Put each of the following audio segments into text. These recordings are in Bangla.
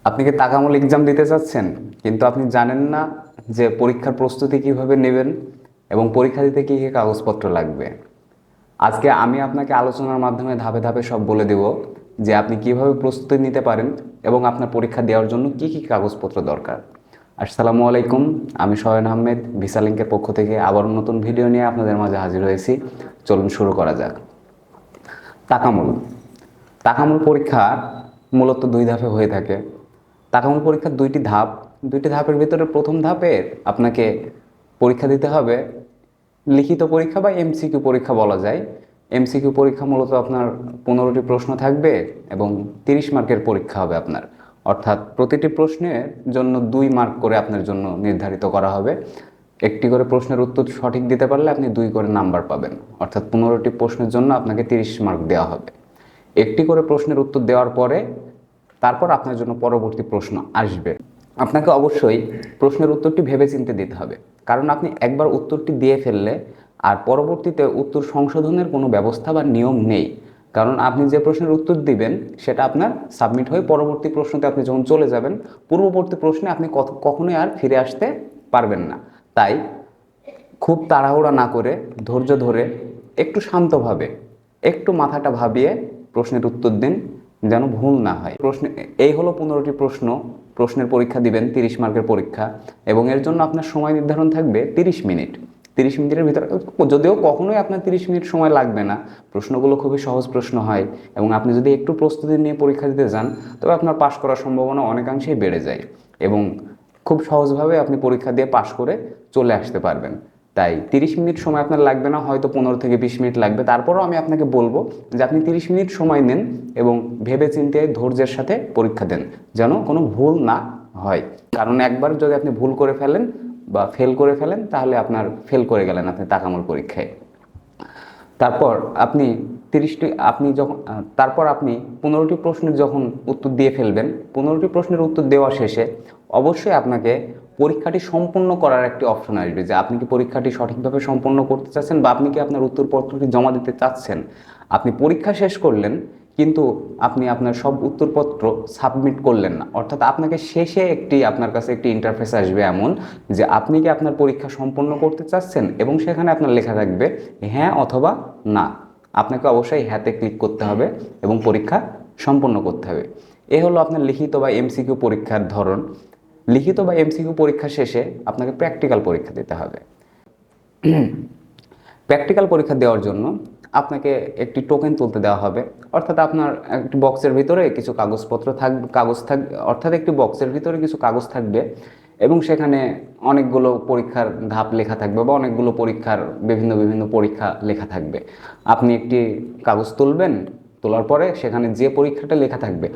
আপনি কি তাকামূল এক্সাম দিতে চাচ্ছেন, কিন্তু আপনি জানেন না যে পরীক্ষার প্রস্তুতি কিভাবে নেবেন এবং পরীক্ষা দিতে কী কী কাগজপত্র লাগবে। আজকে আমি আপনাকে আলোচনার মাধ্যমে ধাপে ধাপে সব বলে দেব যে আপনি কিভাবে প্রস্তুতি নিতে পারেন এবং আপনার পরীক্ষা দেওয়ার জন্য কী কী কাগজপত্র দরকার। আসসালামু আলাইকুম, আমি শয়ন আহমেদ ভিসা লিঙ্কের পক্ষ থেকে আবার নতুন ভিডিও নিয়ে আপনাদের মাঝে হাজির হয়েছি। চলুন শুরু করা যাক। তাকামুল তাকামুল পরীক্ষা মূলত দুই ধাপে হয়ে থাকে। তাকামুল পরীক্ষার দুইটি ধাপের ভিতরে প্রথম ধাপে আপনাকে পরীক্ষা দিতে হবে লিখিত পরীক্ষা বা এমসিকিউ পরীক্ষা বলা যায়। এমসিকিউ পরীক্ষা মূলত আপনার 15টি প্রশ্ন থাকবে এবং 30 মার্কের পরীক্ষা হবে আপনার, অর্থাৎ প্রতিটি প্রশ্নের জন্য 2 মার্ক করে আপনার জন্য নির্ধারিত করা হবে। একটি করে প্রশ্নের উত্তর সঠিক দিতে পারলে আপনি 2 করে নাম্বার পাবেন, অর্থাৎ 15টি প্রশ্নের জন্য আপনাকে 30 মার্ক দেওয়া হবে। একটি করে প্রশ্নের উত্তর দেওয়ার পরে তারপর আপনার জন্য পরবর্তী প্রশ্ন আসবে। আপনাকে অবশ্যই প্রশ্নের উত্তরটি ভেবেচিন্তে দিতে হবে, কারণ আপনি একবার উত্তরটি দিয়ে ফেললে আর পরবর্তীতে উত্তর সংশোধনের কোনো ব্যবস্থা বা নিয়ম নেই। কারণ আপনি যে প্রশ্নের উত্তর দিবেন সেটা আপনার সাবমিট হয়ে পরবর্তী প্রশ্নতে আপনি যখন চলে যাবেন, পূর্ববর্তী প্রশ্নে আপনি কখনোই আর ফিরে আসতে পারবেন না। তাই খুব তাড়াহুড়া না করে ধৈর্য ধরে একটু শান্তভাবে একটু মাথাটা ভাবিয়ে প্রশ্নের উত্তর দিন, যেন ভুল না হয়। এই হলো 15টি প্রশ্নের পরীক্ষা দিবেন, 30 মার্কের পরীক্ষা, এবং এর জন্য আপনার সময় নির্ধারণ থাকবে 30 মিনিট। 30 মিনিটের ভিতরে, যদিও কখনোই আপনার 30 মিনিট সময় লাগবে না, প্রশ্নগুলো খুবই সহজ প্রশ্ন হয় এবং আপনি যদি একটু প্রস্তুতি নিয়ে পরীক্ষা দিতে যান তবে আপনার পাশ করার সম্ভাবনা অনেকাংশেই বেড়ে যায় এবং খুব সহজভাবে আপনি পরীক্ষা দিয়ে পাশ করে চলে আসতে পারবেন। তাই 30 মিনিট সময় আপনার লাগবে না, হয়তো 15 থেকে 20 মিনিট লাগবে। তারপরও আমি আপনাকে বলবো যে আপনি 30 মিনিট সময় নেন এবং ভেবেচিন্তে ধৈর্যের সাথে পরীক্ষা দেন, যেন কোনো ভুল না হয়। কারণ একবার যদি আপনি ভুল করে ফেলেন বা ফেল করে ফেলেন তাহলে আপনার ফেল করে গেলেন আপনি তাকামুল পরীক্ষায়। তারপর আপনি 30টি আপনি যখন তারপর আপনি 15টি প্রশ্নের যখন উত্তর দিয়ে ফেলবেন, 15টি প্রশ্নের উত্তর দেওয়া শেষে অবশ্যই আপনাকে পরীক্ষাটি সম্পূর্ণ করার একটি অপশন আসবে, যে আপনি কি পরীক্ষাটি সঠিকভাবে সম্পন্ন করতে চাচ্ছেন বা আপনি কি আপনার উত্তরপত্রটি জমা দিতে চাচ্ছেন। আপনি পরীক্ষা শেষ করলেন কিন্তু আপনি আপনার সব উত্তরপত্র সাবমিট করলেন না, অর্থাৎ আপনাকে শেষে আপনার কাছে একটি ইন্টারফেস আসবে এমন যে আপনি কি আপনার পরীক্ষা সম্পন্ন করতে চাচ্ছেন, এবং সেখানে আপনার লেখা থাকবে হ্যাঁ অথবা না। আপনাকে অবশ্যই হ্যাঁতে ক্লিক করতে হবে এবং পরীক্ষা সম্পন্ন করতে হবে। এ হলো আপনার লিখিত বা এমসিকিউ পরীক্ষার ধরন। লিখিত বা এমসিকিউ পরীক্ষা শেষে আপনাকে প্র্যাকটিক্যাল পরীক্ষা দিতে হবে। প্র্যাকটিক্যাল পরীক্ষা দেওয়ার জন্য আপনাকে একটি টোকেন তুলতে দেওয়া হবে, অর্থাৎ আপনার একটি বক্সের ভিতরে কিছু কাগজপত্র থাকবে, অর্থাৎ একটি বক্সের ভিতরে কিছু কাগজ থাকবে এবং সেখানে অনেকগুলো পরীক্ষার ধাপ লেখা থাকবে বা অনেকগুলো পরীক্ষার বিভিন্ন বিভিন্ন পরীক্ষা লেখা থাকবে। আপনি একটি কাগজ তুলবেন, তোলার পরে সেখানে যে পরীক্ষাটা লেখা থাকবে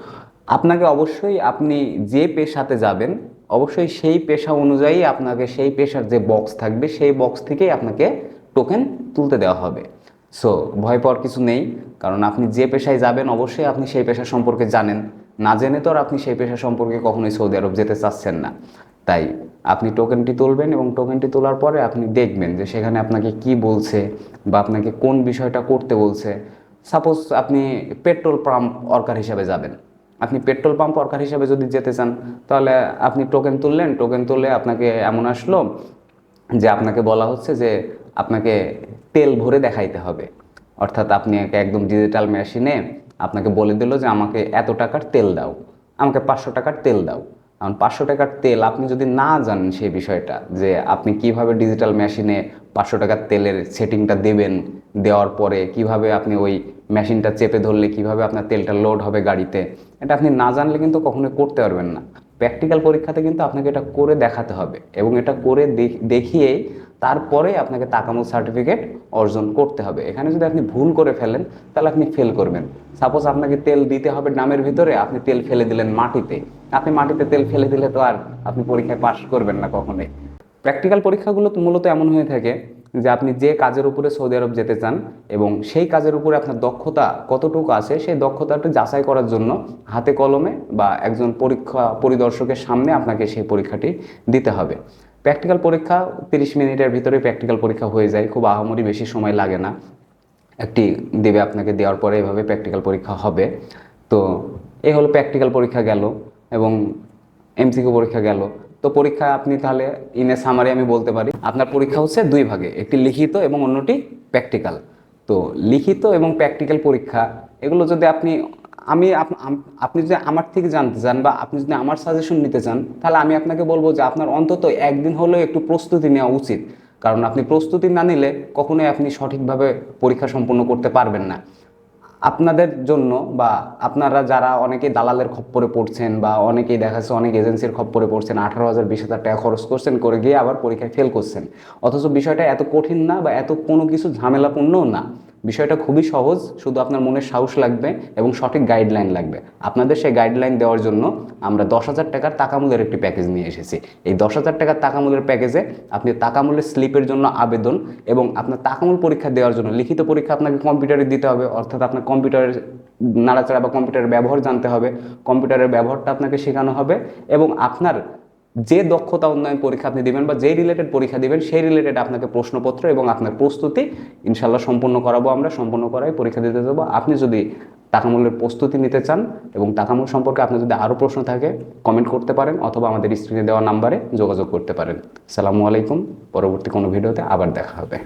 আপনাকে অবশ্যই, আপনি যে পেশাতে যাবেন অবশ্যই সেই পেশা অনুযায়ী আপনাকে সেই পেশার যে বক্স থাকবে সেই বক্স থেকেই আপনাকে টোকেন তুলতে দেওয়া হবে। সো ভয় পাওয়ার কিছু নেই, কারণ আপনি যে পেশায় যাবেন অবশ্যই আপনি সেই পেশা সম্পর্কে জানেন। না জেনে তো আর আপনি সেই পেশা সম্পর্কে কখনোই সৌদি আরব যেতে চাচ্ছেন না। তাই আপনি টোকেনটি তুলবেন এবং টোকেনটি তোলার পরে আপনি দেখবেন যে সেখানে আপনাকে কি বলছে বা আপনাকে কোন বিষয়টা করতে বলছে। সাপোজ আপনি পেট্রোল পাম্প ওয়ার্কার হিসাবে যাবেন, আপনি পেট্রোল পাম্প ওয়ার্কার হিসাবে যদি যেতে চান তাহলে আপনি টোকেন তুললেন, টোকেন তুললে আপনাকে এমন আসলো যে আপনাকে বলা হচ্ছে যে আপনাকে তেল ভরে দেখাইতে হবে, অর্থাৎ আপনি একদম ডিজিটাল মেশিনে আপনাকে বলে দিল যে আমাকে এত টাকার তেল দাও, আমাকে 500 টাকার তেল দাও। কারণ 500 টাকার তেল আপনি যদি না জানেন সেই বিষয়টা, যে আপনি কিভাবে ডিজিটাল মেশিনে 500 টাকার তেলের সেটিংটা দেবেন, দেওয়ার পরে কিভাবে আপনি ওই মেশিনটা চেপে ধরলে কিভাবে আপনার তেলটা লোড হবে গাড়িতে, এটা আপনি না জানলে কিন্তু কখনোই করতে পারবেন না। প্র্যাকটিক্যাল পরীক্ষাতে কিন্তু আপনাকে এটা করে দেখাতে হবে এবং এটা করে দেখিয়েই তারপরে আপনাকে তাকামুল সার্টিফিকেট অর্জন করতে হবে। এখানে যদি আপনি ভুল করে ফেলেন তাহলে আপনি ফেল করবেন। সাপোজ আপনাকে তেল দিতে হবে ড্রামের ভিতরে, আপনি তেল ফেলে দিলেন মাটিতে, আপনি মাটিতে তেল ফেলে দিলে তো আর আপনি পরীক্ষায় পাশ করবেন না কখনোই। প্র্যাকটিক্যাল পরীক্ষাগুলো মূলত এমন হয়ে থাকে যে আপনি যে কাজের উপরে সৌদি আরব যেতে চান এবং সেই কাজের উপরে আপনার দক্ষতা কতটুকু আছে সেই দক্ষতাটা যাচাই করার জন্য হাতে কলমে বা একজন পরীক্ষা পরিদর্শকের সামনে আপনাকে সেই পরীক্ষাটি দিতে হবে। প্র্যাকটিক্যাল পরীক্ষা 30 মিনিটের ভিতরে প্র্যাকটিক্যাল পরীক্ষা হয়ে যায়, খুব আহামরি বেশি সময় লাগে না। একটি দেবে, আপনাকে দেওয়ার পরে এভাবে প্র্যাকটিক্যাল পরীক্ষা হবে। তো এই হলো প্র্যাকটিক্যাল পরীক্ষা গেল। এবং এমসিকিউ পরীক্ষা গেল। তো পরীক্ষা আপনি তাহলে ইন এ সামারি আমি বলতে পারি আপনার পরীক্ষা হচ্ছে দুই ভাগে, একটি লিখিত এবং অন্যটি প্র্যাকটিক্যাল। তো লিখিত এবং প্র্যাকটিক্যাল পরীক্ষা এগুলো যদি আপনি যদি আমার থেকে জানতে চান বা আপনি যদি আমার সাজেশন নিতে চান, তাহলে আমি আপনাকে বলবো যে আপনার অন্তত একদিন হলেও একটু প্রস্তুতি নেওয়া উচিত। কারণ আপনি প্রস্তুতি না নিলে কখনোই আপনি সঠিকভাবে পরীক্ষা সম্পন্ন করতে পারবেন না। আপনাদের জন্য বা আপনারা যারা অনেকেই দালালের খপ্পরে পড়ছেন বা অনেকেই দেখা যাচ্ছে অনেক এজেন্সির খপ্পরে পড়ছেন, 18,000 20,000 টাকা খরচ করছেন, করে গিয়ে আবার পরীক্ষায় ফেল করছেন। অথচ বিষয়টা এত কঠিন না বা এত কোনো কিছু ঝামেলাপূর্ণও না। বিষয়টা খুবই সহজ, শুধু আপনার মনের সাহস লাগবে এবং সঠিক গাইডলাইন লাগবে। আপনাদের সেই গাইডলাইন দেওয়ার জন্য আমরা 10,000 টাকার টাকামূল্যের একটি প্যাকেজ নিয়ে এসেছি। এই 10,000 টাকার টাকামূল্যের প্যাকেজে আপনি টাকামূল্যের স্লিপের জন্য আবেদন এবং আপনার টাকামূল পরীক্ষা দেওয়ার জন্য লিখিত পরীক্ষা আপনাকে কম্পিউটারে দিতে হবে, অর্থাৎ আপনার কম্পিউটারের নাড়াচাড়া বা কম্পিউটারের ব্যবহার জানতে হবে, কম্পিউটারের ব্যবহারটা আপনাকে শেখানো হবে এবং আপনার যে দক্ষতা উন্নয়ন পরীক্ষা আপনি দিবেন বা যে রিলেটেড পরীক্ষা দিবেন সেই রিলেটেড আপনাকে প্রশ্নপত্র এবং আপনার প্রস্তুতি ইনশাল্লাহ সম্পূর্ণ করাবো, আমরা সম্পূর্ণ করাই পরীক্ষা দিতে দেবো। আপনি যদি টাকামূল্যের প্রস্তুতি নিতে চান এবং টাকামূল সম্পর্কে আপনার যদি আরও প্রশ্ন থাকে কমেন্ট করতে পারেন অথবা আমাদের স্ক্রিনে দেওয়া নাম্বারে যোগাযোগ করতে পারেন। আসসালামু আলাইকুম। পরবর্তী কোনো ভিডিওতে আবার দেখা হবে।